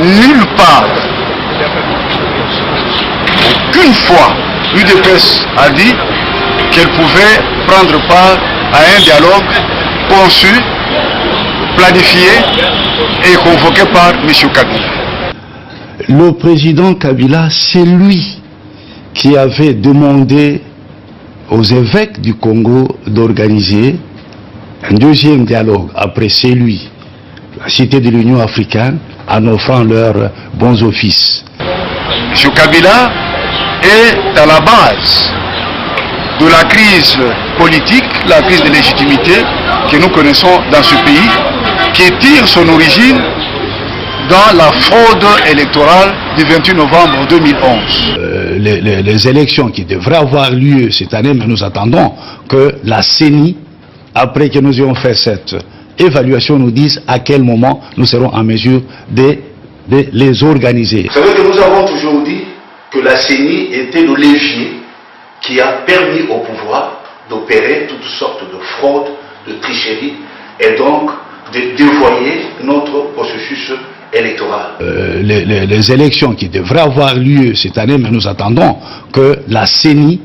nulle part, aucune fois, l'UDPS a dit qu'elle pouvait prendre part à un dialogue conçu, planifié et convoqué par M. Kabila. Le président Kabila, c'est lui qui avait demandé aux évêques du Congo d'organiser un deuxième dialogue après celui, la Cité de l'Union africaine, en offrant leurs bons offices. M. Kabila est à la base de la crise politique, la crise de légitimité que nous connaissons dans ce pays, qui tire son origine dans la fraude électorale du 28 novembre 2011. Les élections qui devraient avoir lieu cette année, mais nous attendons que la CENI, après que nous ayons fait cette évaluation, nous dise à quel moment nous serons en mesure de les organiser. Vous savez que nous avons toujours dit que la CENI était le levier qui a permis au pouvoir d'opérer toutes sortes de fraudes, de tricheries, et donc de dévoyer notre processus électoral. Les élections qui devraient avoir lieu cette année, mais nous attendons que la CENI,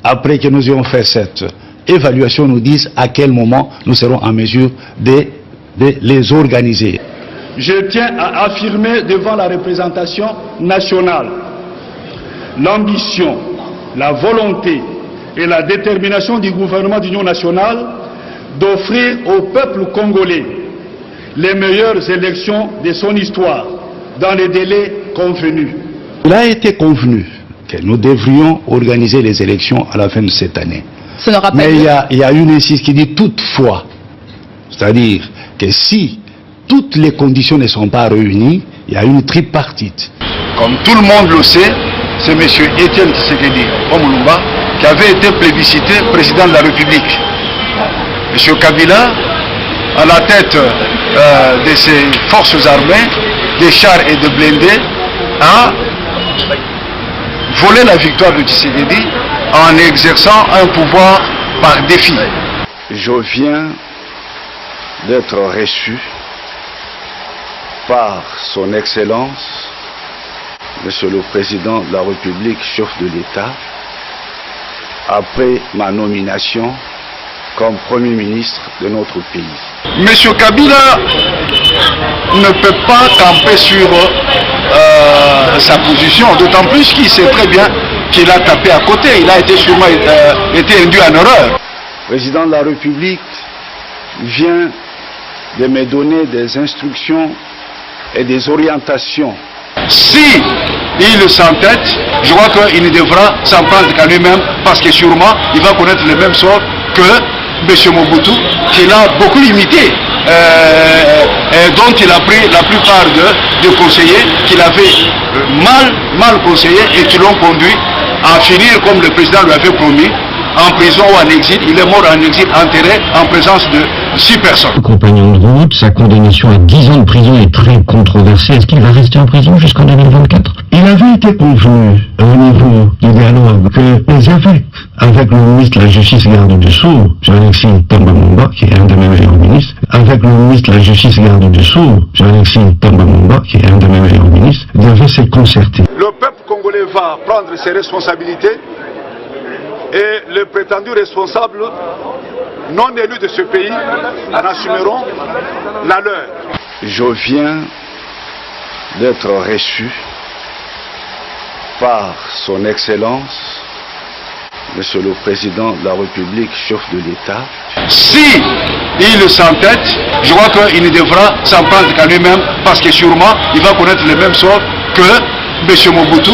après que nous ayons fait cette évaluation, nous dise à quel moment nous serons en mesure de les organiser. Je tiens à affirmer devant la représentation nationale l'ambition, la volonté et la détermination du gouvernement d'union nationale d'offrir au peuple congolais les meilleures élections de son histoire dans les délais convenus. Il a été convenu que nous devrions organiser les élections à la fin de cette année. Mais il y a une insiste qui dit toutefois, c'est-à-dire que si toutes les conditions ne sont pas réunies, il y a une tripartite. Comme tout le monde le sait, c'est M. Etienne Tshisekedi Omulumba qui avait été plébiscité président de la République. M. Kabila, à la tête de ses forces armées, des chars et de blindés, a volé la victoire de Tshisekedi en exerçant un pouvoir par défi. Je viens d'être reçu par son Excellence, Monsieur le Président de la République, chef de l'État, après ma nomination comme Premier ministre de notre pays. M. Kabila ne peut pas camper sur sa position, d'autant plus qu'il sait très bien qu'il a tapé à côté, il a été sûrement été induit en erreur. Le Président de la République vient de me donner des instructions et des orientations. Si il s'entête, je crois qu'il ne devra s'en prendre qu'à lui-même, parce que sûrement il va connaître le même sort que M. Mobutu, qu'il a beaucoup imité, dont il a pris la plupart de conseillers qu'il avait mal conseillés et qui l'ont conduit à finir comme le président lui avait promis, en prison ou en exil. Il est mort en exil, enterré en présence de 6 personnes. Compagnon de route, sa condamnation à 10 ans de prison est très controversée. Est-ce qu'il va rester en prison jusqu'en 2024? Il avait été convenu au niveau du dialogue que les évêques, avec le ministre de la Justice garde dessous, Jean-Alexis Tambamumba, qui est un de mes meilleurs ministres, avec le ministre de la Justice garde dessous, Jean-Alexis Tambamumba, qui est un de mes meilleurs ministres, devaient se concerter. Le peuple congolais va prendre ses responsabilités et les prétendus responsables non élus de ce pays en assumeront la leur. Je viens d'être reçu par son Excellence, Monsieur le Président de la République, chef de l'État. Si il s'entête, je crois qu'il ne devra s'en prendre qu'à lui-même, parce que sûrement il va connaître le même sort que M. Mobutu.